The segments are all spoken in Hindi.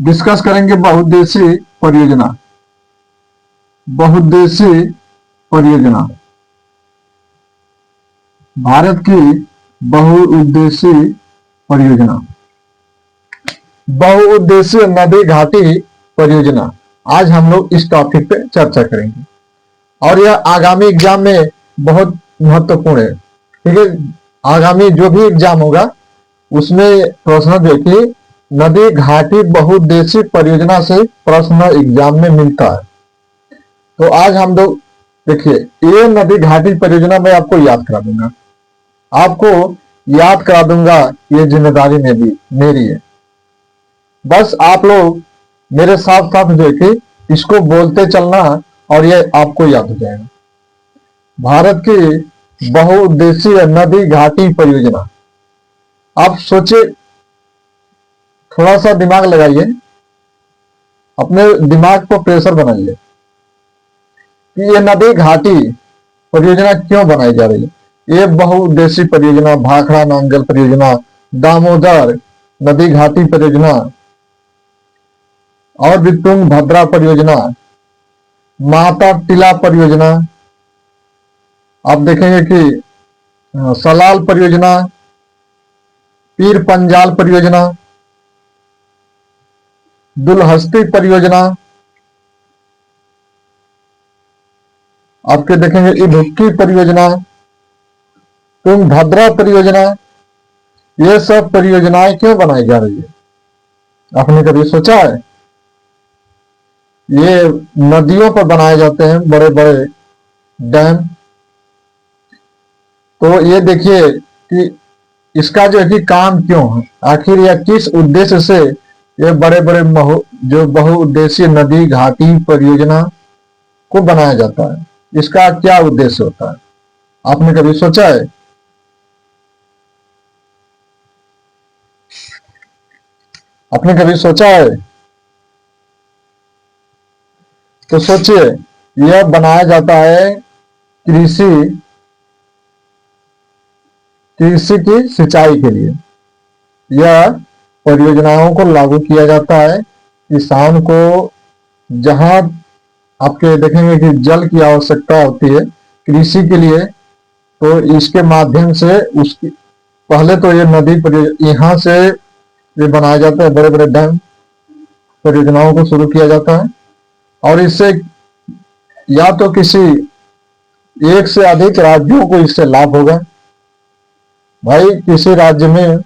डिस्कस करेंगे बहुउद्देशीय परियोजना। बहुउद्देशीय परियोजना भारत की बहुउद्देशीय परियोजना, बहुउद्देशीय नदी घाटी परियोजना। आज हम लोग इस टॉपिक पे चर्चा करेंगे और यह आगामी एग्जाम में बहुत महत्वपूर्ण है। ठीक है, आगामी जो भी एग्जाम होगा उसमें प्रश्न देखिए, नदी घाटी बहुउद्देशीय परियोजना से प्रश्न एग्जाम में मिलता है। तो आज हम लोग देखिए, ये नदी घाटी परियोजना मैं आपको याद करा दूंगा, ये जिम्मेदारी मेरी है। बस आप लोग मेरे साथ साथ देखिए, इसको बोलते चलना और ये आपको याद हो जाएगा। भारत की बहुउद्देशीय नदी घाटी परियोजना। आप सोचिए, थोड़ा सा दिमाग लगाइए, अपने दिमाग को प्रेशर बनाइए कि ये नदी घाटी परियोजना क्यों बनाई जा रही है। ये बहुउद्देशीय परियोजना, भाखड़ा नांगल परियोजना, दामोदर नदी घाटी परियोजना और भी तुंगभद्रा परियोजना, माता टीला परियोजना, आप देखेंगे कि सलाल परियोजना, पीर पंजाल परियोजना, दुलहस्ती परियोजना, आपके देखेंगे इडुक्की परियोजना, तुंगभद्रा परियोजना। ये सब परियोजनाएं क्यों बनाई जा रही है, आपने कभी सोचा है? ये नदियों पर बनाए जाते हैं बड़े बड़े डैम। तो ये देखिए कि इसका जो है कि काम क्यों है, आखिर यह किस उद्देश्य से ये बड़े बड़े जो बहुउद्देशीय नदी घाटी परियोजना को बनाया जाता है, इसका क्या उद्देश्य होता है, आपने कभी सोचा है? आपने कभी सोचा है? तो सोचिए, यह बनाया जाता है कृषि की सिंचाई के लिए। यह परियोजनाओं को लागू किया जाता है किसान को, जहां आपके देखेंगे कि जल की आवश्यकता होती है कृषि के लिए, तो इसके माध्यम से उसकी पहले तो ये नदी यहाँ से ये बनाया जाता है, बड़े बड़े डैम परियोजनाओं को शुरू किया जाता है और इससे या तो किसी एक से अधिक राज्यों को इससे लाभ होगा। भाई, किसी राज्य में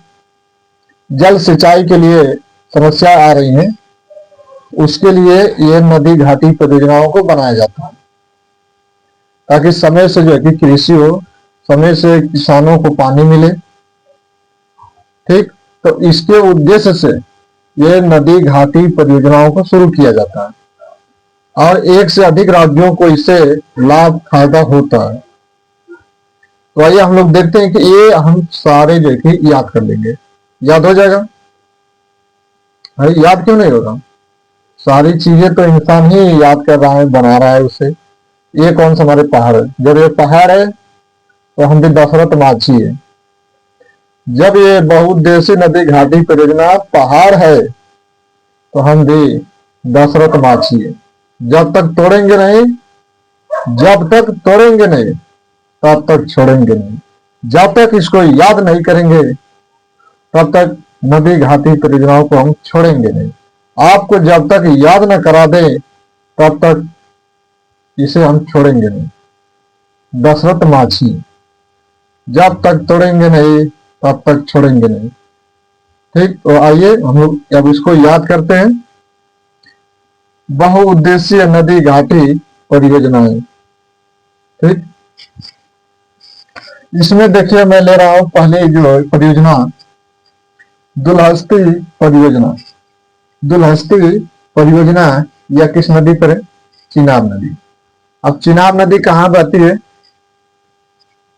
जल सिंचाई के लिए समस्या आ रही है, उसके लिए ये नदी घाटी परियोजनाओं को बनाया जाता है ताकि समय से जो है कि कृषि हो, समय से किसानों को पानी मिले। ठीक, तो इसके उद्देश्य से ये नदी घाटी परियोजनाओं को शुरू किया जाता है और एक से अधिक राज्यों को इससे लाभ फायदा होता है। तो आइए हम लोग देखते हैं कि ये हम सारे जो है याद कर लेंगे, याद हो जाएगा। भाई, याद क्यों नहीं होगा? सारी चीजें तो इंसान ही याद कर रहा है, बना रहा है उसे। ये कौन सा हमारे पहाड़ है? जब ये पहाड़ है तो हम भी दशरथ माझी है। जब ये बहुउद्देशीय नदी घाटी परियोजना पहाड़ है तो हम भी दशरथ माझी है। जब तक तोड़ेंगे नहीं तब तक छोड़ेंगे नहीं। जब तक इसको याद नहीं करेंगे तब तक नदी घाटी परियोजनाओं को हम छोड़ेंगे नहीं। आपको जब तक याद न करा दें तब तक इसे हम छोड़ेंगे नहीं। दशरथ माझी, जब तक तोड़ेंगे नहीं तब तक छोड़ेंगे नहीं। ठीक, तो आइए हम लोग अब इसको याद करते हैं। बहुउद्देशीय नदी घाटी परियोजनाएं। ठीक, इसमें देखिए मैं ले रहा हूं पहले जो परियोजना, दुलहस्ती परियोजना। दुलहस्ती परियोजना यह किस नदी पर है? चिनाब नदी। अब चिनाब नदी कहाँ बहती है?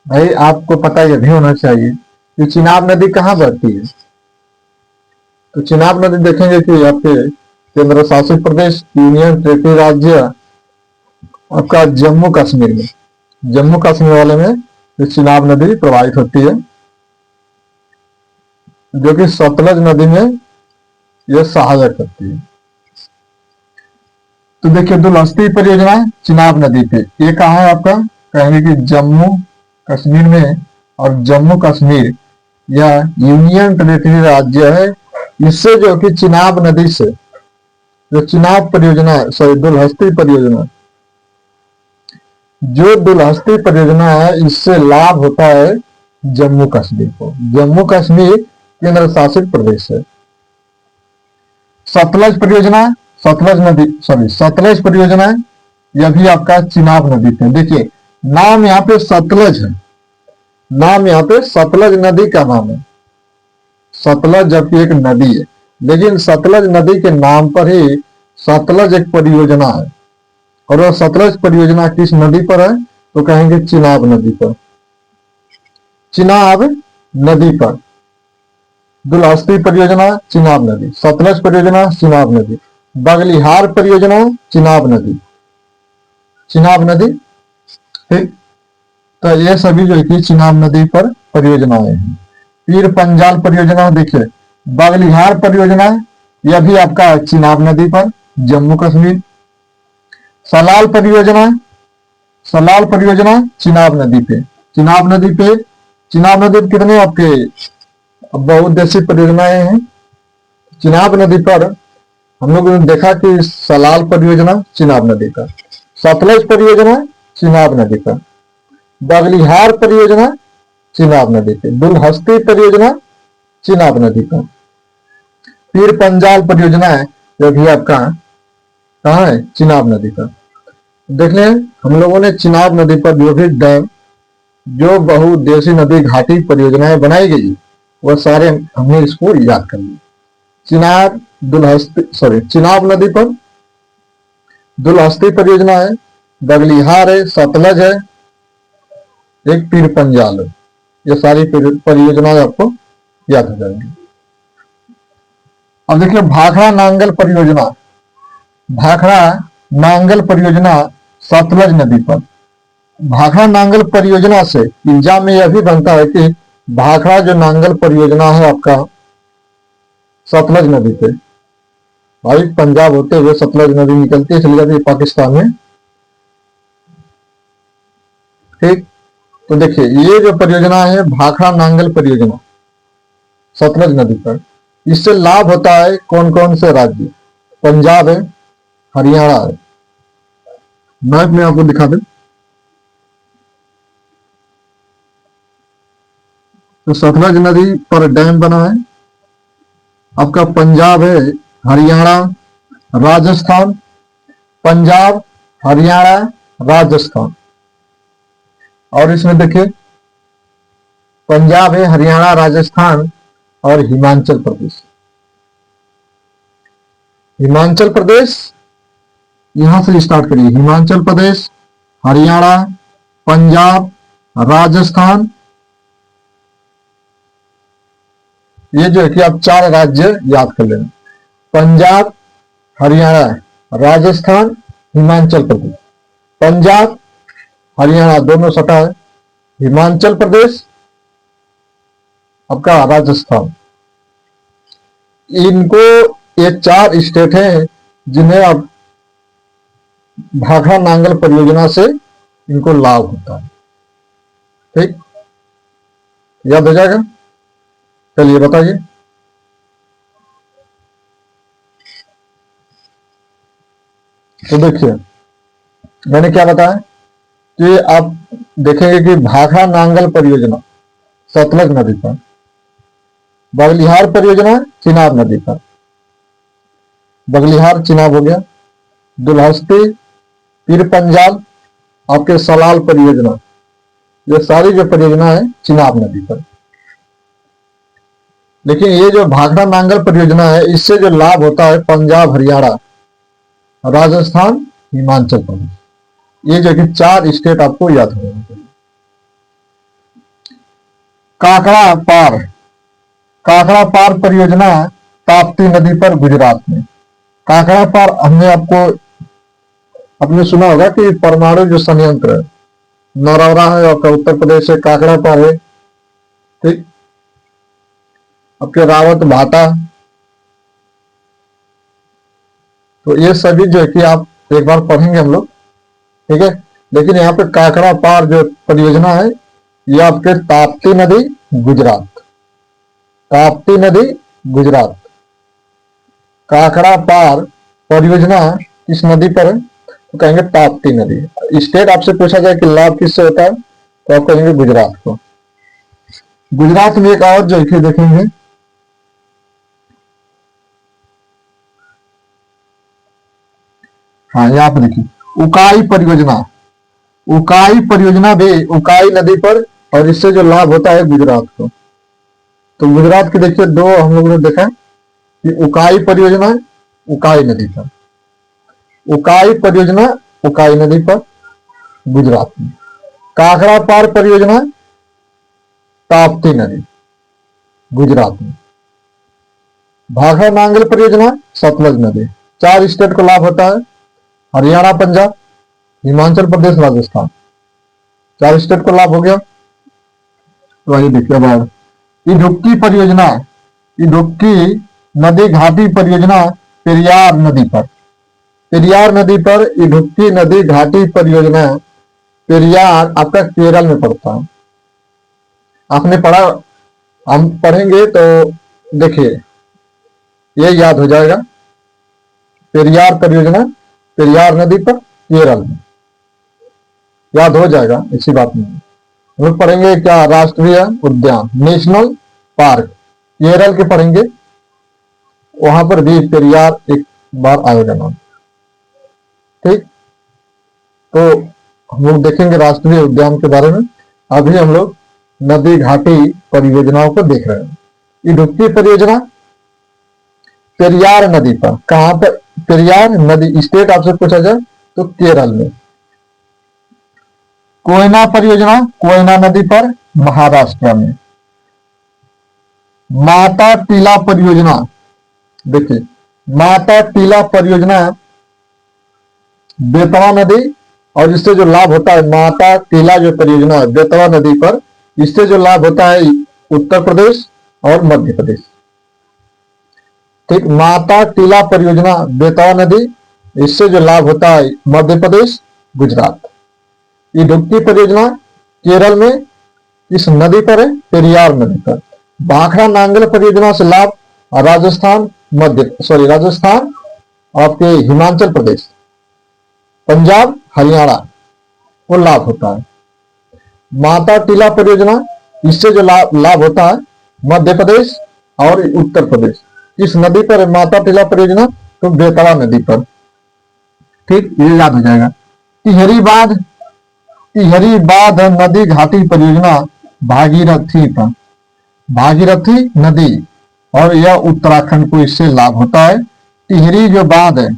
भाई, आपको पता यह भी होना चाहिए कि चिनाब नदी कहाँ बहती है। तो चिनाब नदी देखेंगे कि आपके केंद्र शासित प्रदेश, यूनियन टेरिटरी राज्य आपका जम्मू कश्मीर में, जम्मू कश्मीर वाले में चिनाब नदी प्रवाहित होती है, जो कि सतलज नदी में यह सहायक करती है। तो देखिए दुलहस्ती परियोजना चिनाब नदी पे, ये कहाँ है आपका, कहेंगे कि जम्मू कश्मीर में, और जम्मू कश्मीर यह यूनियन टेरिटरी राज्य है। इससे जो कि चिनाब नदी से जो चिनाब परियोजना है, सॉरी दुलहस्ती परियोजना, जो दुलहस्ती परियोजना है इससे लाभ होता है जम्मू कश्मीर को। जम्मू कश्मीर केंद्र शासित प्रदेश है। सतलज परियोजना, सतलज नदी, सॉरी सतलज परियोजना, यह भी आपका चिनाब नदी पे। देखिए नाम यहाँ पे सतलज है, नाम यहाँ पे सतलज नदी का नाम है, सतलज जबकि एक नदी है, लेकिन सतलज नदी के नाम पर ही सतलज एक परियोजना है। और वह सतलज परियोजना किस नदी पर है, तो कहेंगे चिनाब नदी पर। चिनाब नदी पर दुलहस्ती परियोजना चिनाब नदी, सतलज परियोजना चिनाब नदी, बगलिहार परियोजना चिनाब नदी, चिनाब नदी, ठीक। तो ये सभी जो है चिनाब नदी पर परियोजनाएं हैं। पीर पंजाल परियोजना देखिए, बगलिहार परियोजना यह भी आपका चिनाब नदी पर, जम्मू कश्मीर। सलाल परियोजना, सलाल परियोजना चिनाब नदी पे, चिनाब नदी पे, चिनाब नदी पे कितने आपके बहुउद्देशीय परियोजनाएं हैं। चिनाब नदी पर हम लोगों ने देखा कि सलाल परियोजना चिनाब नदी पर, सतलज परियोजना चिनाब नदी पर, बगलिहार परियोजना चिनाब नदी पे, दुलहस्ती परियोजना चिनाब नदी पर, पीर पंजाल परियोजना है जो भी आपका कहाँ है, चिनाब नदी पर। देख लें हम लोगों ने चिनाब नदी पर जो भी डैम, जो बहुउद्देशीय नदी घाटी परियोजनाएं बनाई गई वह सारे हमने इसको याद कर लिया। चिनाब दुलहस्ती, सॉरी चिनाब नदी पर दुलहस्ती परियोजना है, बगलिहार है, सतलज है, एक पीर पंजाल है। ये सारी परियोजनाएं आपको याद हो जाएंगी। अब देखिए भाखड़ा नांगल परियोजना, भाखड़ा नांगल परियोजना सतलज नदी पर। भाखड़ा नांगल परियोजना से इल्जाम में यह भी बनता है कि भाखड़ा जो नांगल परियोजना है आपका सतलज नदी पे, भाई पंजाब होते हुए सतलज नदी निकलती है, चली जाती है पाकिस्तान में, ठीक। तो देखिए ये जो परियोजना है भाखड़ा नांगल परियोजना सतलज नदी पर, इससे लाभ होता है कौन कौन से राज्य, पंजाब है, हरियाणा है। मैप में आपको दिखा दें तो सतलज नदी पर डैम बना है आपका पंजाब है, हरियाणा, राजस्थान, पंजाब, हरियाणा, राजस्थान। और इसमें देखिए पंजाब है, हरियाणा, राजस्थान और हिमाचल प्रदेश। हिमाचल प्रदेश यहां से स्टार्ट करिए, हिमाचल प्रदेश, हरियाणा, पंजाब, राजस्थान, ये जो है कि आप चार राज्य याद कर लेना, पंजाब, हरियाणा, राजस्थान, हिमाचल प्रदेश। पंजाब हरियाणा दोनों सटा है, हिमाचल प्रदेश आपका राजस्थान। इनको ये चार स्टेट हैं जिन्हें आप भाखड़ा नांगल परियोजना से इनको लाभ होता है, ठीक, याद हो जाएगा। चलिए बताइए। तो देखिए मैंने क्या बताया कि आप देखेंगे कि भाखड़ा नांगल परियोजना सतलज नदी पर, बगलिहार परियोजना चिनाब नदी पर, बगलिहार चिनाब हो गया, दुलहस्ती, पीर पंजाल, आपके सलाल परियोजना, ये सारी जो परियोजना है चिनाब नदी पर। लेकिन ये जो भाखड़ा नांगल परियोजना है इससे जो लाभ होता है पंजाब, हरियाणा, राजस्थान, हिमाचल प्रदेश, ये जो कि चार स्टेट आपको याद होना चाहिए। काकड़ा पार, काकड़ा पार परियोजना ताप्ती नदी पर गुजरात में। काकड़ा पार हमने आपने सुना होगा कि परमाणु जो संयंत्र है नरौरा है, आपका उत्तर प्रदेश है, काकड़ा पार है, ठीक, आपके रावत भाटा तो ये सभी जो है कि आप एक बार पढ़ेंगे हम लोग, ठीक है। लेकिन यहाँ पे काकड़ा पार जो परियोजना है ये आपके ताप्ती नदी गुजरात, ताप्ती नदी गुजरात, काकड़ा पार परियोजना किस नदी पर है, तो कहेंगे ताप्ती नदी। स्टेट आपसे पूछा जाए कि लाभ किससे होता है, तो आप कहेंगे गुजरात को। गुजरात में एक और जो देखेंगे, हाँ यहाँ पे देखिए उकाई परियोजना, उकाई परियोजना भी उकाई नदी पर, और इससे जो लाभ होता है गुजरात को। तो गुजरात के देखिए दो हम लोगों ने देखा कि उकाई परियोजना उकाई नदी पर, उकाई परियोजना उकाई नदी पर गुजरात में, काकड़ा पार परियोजना ताप्ती नदी गुजरात में, भाखड़ा नांगल परियोजना सतलज नदी। 4 स्टेट को लाभ होता है, हरियाणा, पंजाब, हिमाचल प्रदेश, राजस्थान, 4 स्टेट को लाभ हो गया। तो आइए देखिए अब इडुक्की परियोजना, इडुक्की नदी घाटी परियोजना पेरियार नदी पर, पेरियार नदी पर इडुक्की नदी घाटी परियोजना, पेरियार आपका केरल में पड़ता है। आपने पढ़ा, हम पढ़ेंगे तो देखिए ये याद हो जाएगा, पेरियार परियोजना पेरियार नदी पर केरल में, याद हो जाएगा, इसी बात में हम लोग पढ़ेंगे क्या, राष्ट्रीय उद्यान नेशनल पार्क केरल के पढ़ेंगे, वहां पर भी पेरियार एक बार आएगा नाम, ठीक। तो हम लोग देखेंगे राष्ट्रीय उद्यान के बारे में। अभी हम लोग नदी घाटी परियोजनाओं को देख रहे हैं। इडुक्की परियोजना पेरियार नदी पर, कहां पर, पेरियार नदी, स्टेट आपसे पूछा जाए तो केरल में। कोयना परियोजना कोयना नदी पर महाराष्ट्र में। माता टीला परियोजना, देखिए माता टीला परियोजना बेतवा नदी, और इससे जो लाभ होता है, माता टीला जो परियोजना है बेतवा नदी पर, इससे जो लाभ होता है उत्तर प्रदेश और मध्य प्रदेश, ठीक। माता टीला परियोजना बेतवा नदी, इससे जो लाभ होता है मध्य प्रदेश, गुजरात। इडुक्की परियोजना केरल में इस नदी पर है, पेरियार नदी पर। भाखड़ा नांगल परियोजना से लाभ राजस्थान, राजस्थान, आपके हिमाचल प्रदेश, पंजाब, हरियाणा को लाभ होता है। माता टीला परियोजना, इससे जो लाभ होता है मध्य प्रदेश और उत्तर प्रदेश। इस नदी पर है माता टीला परियोजना, तो बेतवा नदी पर, ठीक, ये याद हो जाएगा। टिहरी बांध, टिहरी बांध नदी घाटी परियोजना भागीरथी पर, भागीरथी नदी, और यह उत्तराखंड को इससे लाभ होता है। टिहरी जो बांध है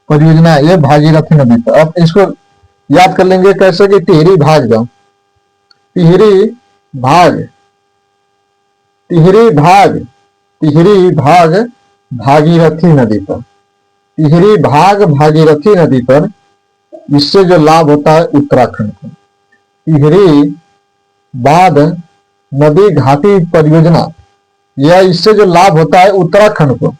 परियोजना है ये भागीरथी नदी पर। अब इसको याद कर लेंगे कैसे कि टिहरी भाग जाओ, टिहरी भाग, टिहरी भाग, टिहरी भाग भागीरथी नदी पर, टिहरी भाग भागीरथी नदी पर, इससे जो लाभ होता है उत्तराखंड को। टिहरी बांध नदी घाटी परियोजना, यह इससे जो लाभ होता है उत्तराखंड को,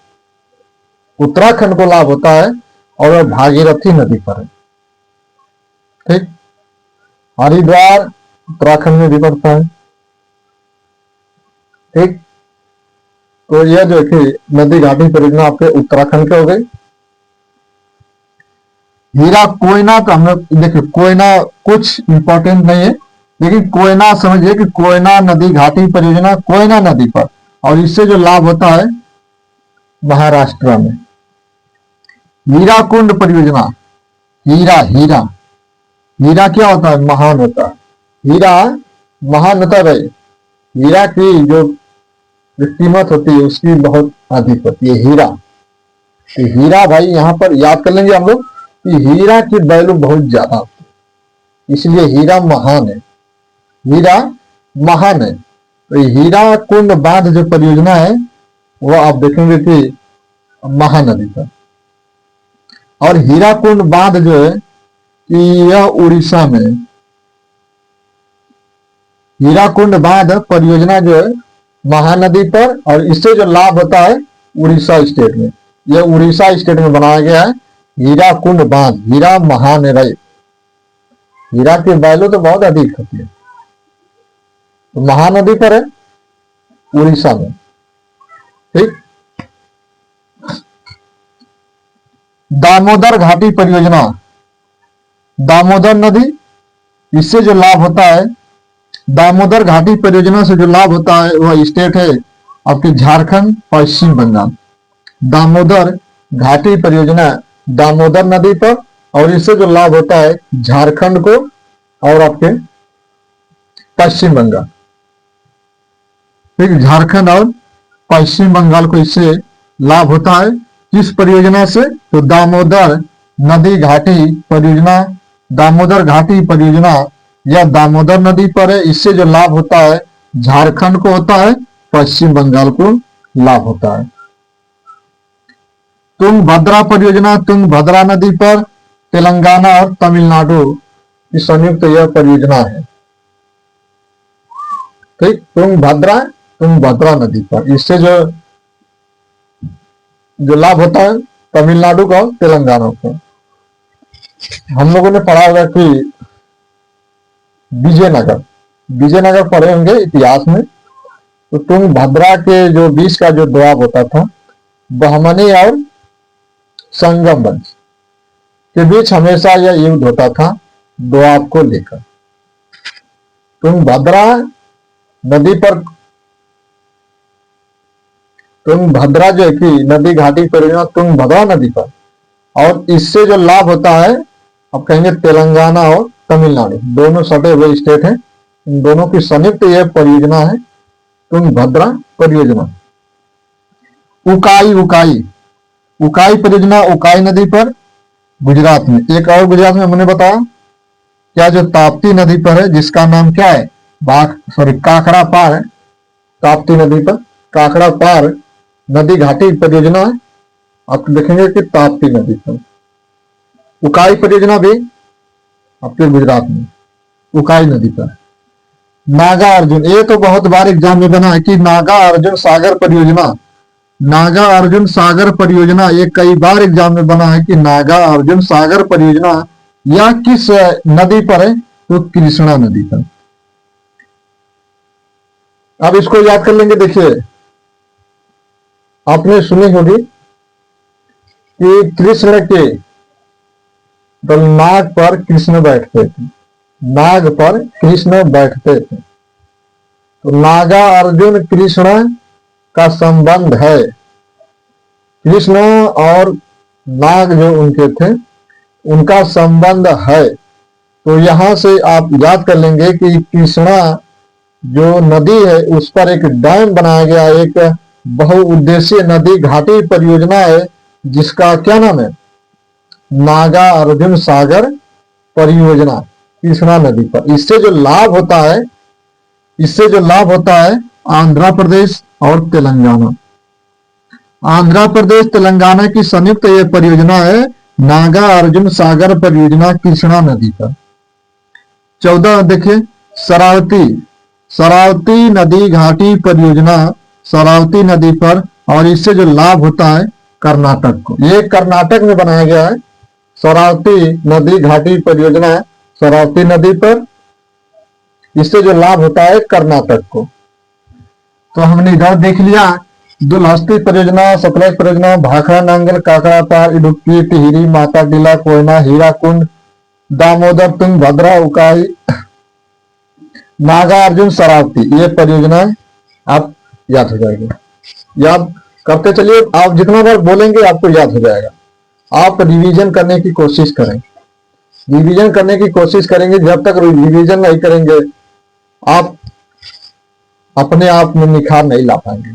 उत्तराखंड को लाभ होता है, और वह भागीरथी नदी पर है, ठीक। हरिद्वार उत्तराखंड में भी पड़ता है, ठीक। तो यह जो कि नदी घाटी परियोजना आपके उत्तराखंड के हो गई। हीरा कोयना का, हम लोग देखिए कोयना कुछ इंपॉर्टेंट नहीं है, लेकिन कोयना समझिए कि कोयना नदी घाटी परियोजना कोयना नदी पर, और इससे जो लाभ होता है महाराष्ट्र में। हीराकुंड परियोजना, हीरा, हीरा, हीरा क्या होता है, महान होता है, हीरा महान होता है भाई। हीरा की जो कीमत होती है उसकी बहुत अधिक होती है हीरा। तो हीरा भाई यहाँ पर याद कर लेंगे हम लोग कि हीरा की वैल्यू बहुत ज्यादा होती है, इसलिए हीरा महान है, हीरा महान है। तो हीरा कुंड बांध जो परियोजना है वो आप देखेंगे कि महानदी पर, और हीराकुंड बांध जो है कि यह उड़ीसा में, हीराकुंड बांध परियोजना जो है महानदी पर, और इससे जो लाभ होता है उड़ीसा स्टेट में। यह उड़ीसा स्टेट में बनाया गया है। हीराकुंड बांध, हीरा महानिरय, हीरा की वैल्यू तो बहुत अधिक होती है, तो महानदी पर है उड़ीसा में। ठीक। दामोदर घाटी परियोजना, दामोदर नदी, इससे जो लाभ होता है, दामोदर घाटी परियोजना से जो लाभ होता है वह स्टेट है आपके झारखंड, पश्चिम बंगाल। दामोदर घाटी परियोजना दामोदर नदी पर, और इससे जो लाभ होता है झारखंड को और आपके पश्चिम बंगाल। ठीक, झारखंड और पश्चिम बंगाल को इससे लाभ होता है। किस परियोजना से? तो दामोदर नदी घाटी परियोजना, दामोदर घाटी परियोजना या दामोदर नदी पर है। इससे जो लाभ होता है झारखंड को होता है, पश्चिम बंगाल को लाभ होता है। तुंगभद्रा परियोजना, तुंगभद्रा नदी पर तेलंगाना और तमिलनाडु की संयुक्त यह परियोजना है। ठीक, तुंगभद्रा नदी पर, इससे जो लाभ होता है तमिलनाडु का और तेलंगाना का। हम लोगों ने पढ़ा होगा कि विजयनगर पढ़े होंगे इतिहास में। तो तुंगभद्रा के जो बीच का जो दोआब होता था, बहमनी और संगम वंश के बीच हमेशा यह युद्ध होता था दोआब को लेकर। तुंगभद्रा नदी पर, तुंगभद्रा जो है कि नदी घाटी परियोजना तुंगभद्रा नदी पर, और इससे जो लाभ होता है आप कहेंगे तेलंगाना और तमिलनाडु, दोनों सटे हुए स्टेट हैं, इन दोनों की संयुक्त यह परियोजना है तुंगभद्रा परियोजना। उकाई परियोजना उकाई नदी पर गुजरात में। एक और गुजरात में हमने बताया क्या, जो ताप्ती नदी पर है, जिसका नाम क्या है, काकड़ा पार है। ताप्ती नदी पर काकड़ा पार नदी घाटी परियोजना है, आप देखेंगे कि ताप्ती नदी पर। उकाई परियोजना भी आपके गुजरात में, उकाई नदी पर। नागा अर्जुन, ये तो बहुत बार एग्जाम में बना है कि नागा अर्जुन सागर परियोजना, नागा अर्जुन सागर परियोजना, ये कई बार एग्जाम में बना है कि नागा अर्जुन सागर परियोजना या किस नदी पर है, तो कृष्णा नदी पर। अब इसको याद कर लेंगे। देखिए, आपने सुनी होगी कि कृष्ण के नाग पर कृष्ण बैठते थे, नाग पर कृष्ण बैठते थे। तो नागा अर्जुन कृष्ण का संबंध है, कृष्ण और नाग जो उनके थे उनका संबंध है। तो यहां से आप याद कर लेंगे कि कृष्णा जो नदी है उस पर एक डैम बनाया गया, एक बहुउद्देशीय नदी घाटी परियोजना है, जिसका क्या नाम है, नागा अर्जुन सागर परियोजना, कृष्णा नदी पर। इससे जो लाभ होता है आंध्र प्रदेश और तेलंगाना, आंध्र प्रदेश तेलंगाना की संयुक्त यह परियोजना है नागा अर्जुन सागर परियोजना कृष्णा नदी पर। 14 देखिए, शरावती नदी घाटी परियोजना शरावती नदी पर, और इससे जो लाभ होता है कर्नाटक को, ये कर्नाटक में बनाया गया है। शरावती नदी घाटी परियोजना शरावती नदी पर, इससे जो लाभ होता है कर्नाटक को। तो हमने इधर देख लिया दुलहस्ती परियोजना, सतलज परियोजना, भाखड़ा नांगल, काकड़ा पार, इडुक्की, टिहरी, माता टीला, कोयना, हीराकुंड, दामोदर, तुंगभद्रा, उकाई, नागा अर्जुन, शरावती, ये परियोजना आप याद हो जाएगी। याद करते चलिए, आप जितना बार बोलेंगे आपको याद हो जाएगा। आप रिवीजन करने की कोशिश करें, रिवीजन करने की कोशिश करेंगे। जब तक रिवीजन नहीं करेंगे आप अपने आप में निखार नहीं ला पाएंगे।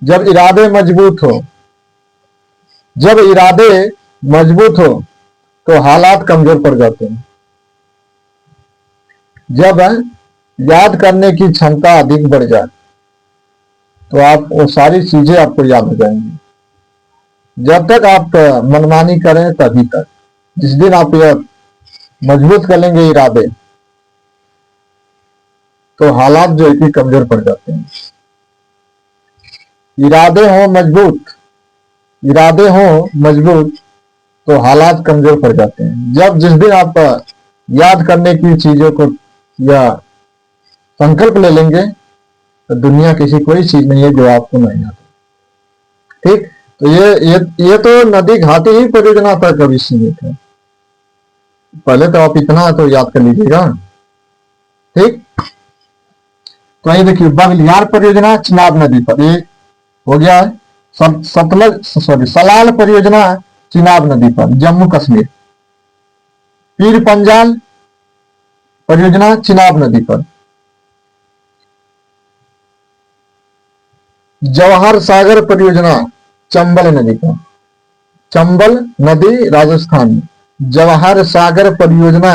जब इरादे मजबूत हो तो हालात कमजोर पड़ जाते हैं। जब याद करने की क्षमता अधिक बढ़ जाए तो आप वो सारी चीजें आपको याद हो जाएंगी। जब तक आप मनमानी करें तभी तक, जिस दिन आप यह मजबूत कर लेंगे इरादे, तो हालात जो है कि कमजोर पड़ जाते हैं। इरादे हो मजबूत, इरादे हो मजबूत तो हालात कमजोर पड़ जाते हैं। जब जिस दिन आप याद करने की चीजों को या संकल्प ले लेंगे तो दुनिया किसी कोई चीज नहीं है जो आपको नहीं आती। ठीक, तो ये तो नदी घाटी ही परियोजना तक अभी सीमित है। पहले तो आप इतना तो याद कर लीजिएगा। ठीक, तो ये देखिए बगलियार परियोजना चिनाब नदी पर, ये हो गया है। सतलज सॉरी सलाल परियोजना चिनाब नदी पर जम्मू कश्मीर। पीर पंजाल परियोजना चिनाब नदी पर। जवाहर सागर परियोजना चंबल नदी पर, चंबल नदी राजस्थान में। जवाहर सागर परियोजना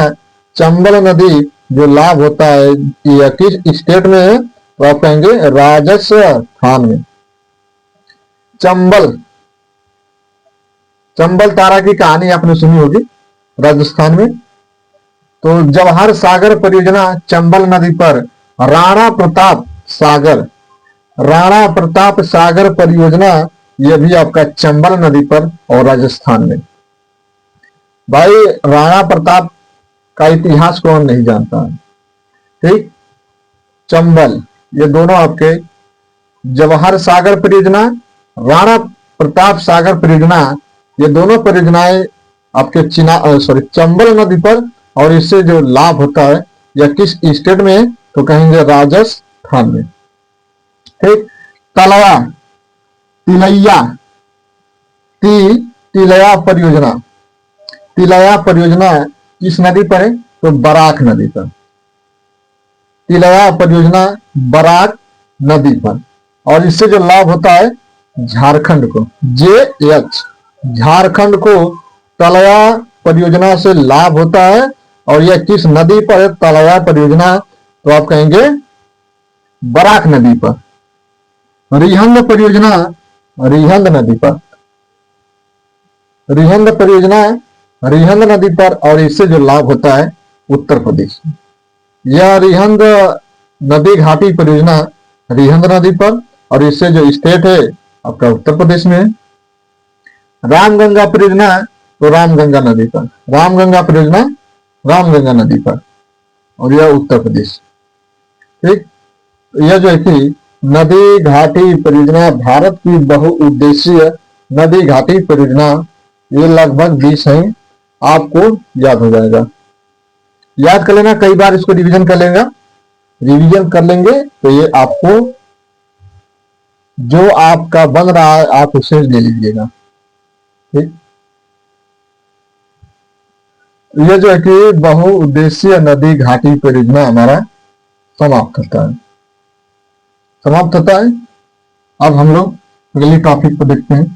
चंबल नदी जो लाभ होता है ये किस स्टेट में है, तो आप कहेंगे राजस्थान में। चंबल, चंबल तारा की कहानी आपने सुनी होगी राजस्थान में। तो जवाहर सागर परियोजना चंबल नदी पर। राणा प्रताप सागर, राणा प्रताप सागर परियोजना यह भी आपका चंबल नदी पर और राजस्थान में। भाई राणा प्रताप का इतिहास कौन नहीं जानता है। ठीक, चंबल, ये दोनों आपके जवाहर सागर परियोजना, राणा प्रताप सागर परियोजना, ये दोनों परियोजनाएं आपके चंबल नदी पर। और इससे जो लाभ होता है यह किस स्टेट में है, तो कहेंगे राजस्थान में। ठीक, तलया तिलैया तिलया परियोजना, तिलया परियोजना किस नदी पर है, तो बराक नदी पर। तिलया परियोजना बराक नदी पर। और इससे जो लाभ होता है झारखंड को, JH झारखंड को तलया परियोजना से लाभ होता है। और यह किस नदी पर है तलया परियोजना, तो आप कहेंगे बराक नदी पर। रिहंद परियोजना रिहंद नदी पर, रिहंद परियोजना रिहंद नदी पर। और इससे जो लाभ होता है उत्तर प्रदेश। यह रिहंद नदी घाटी परियोजना रिहंद नदी पर और इससे जो स्टेट है आपका उत्तर प्रदेश में है। रामगंगा परियोजना तो रामगंगा नदी पर, रामगंगा परियोजना रामगंगा नदी पर और यह उत्तर प्रदेश। ठीक, यह जो है कि नदी घाटी परियोजना भारत की बहुउद्देशीय नदी घाटी परियोजना, ये लगभग 20 है। आपको याद हो जाएगा, याद कर लेना, कई बार इसको रिवीजन कर लेगा, रिवीजन कर लेंगे तो ये आपको जो आपका बन रहा है आप उसे ले लीजिएगा। ठीक, ये जो है कि बहुउद्देशीय नदी घाटी परियोजना हमारा समाप्त होता है, समाप्त होता है। अब हम लोग अगली टॉपिक को देखते हैं।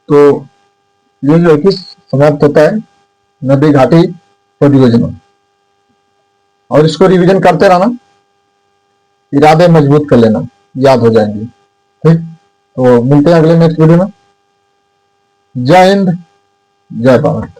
तो ये जो है कि समाप्त होता है नदी घाटी परियोजना। और इसको रिवीजन करते रहना, इरादे मजबूत कर लेना, याद हो जाएंगे। ठीक, तो मिलते हैं अगले नेक्स्ट वीडियो में। जय हिंद, जय भारत।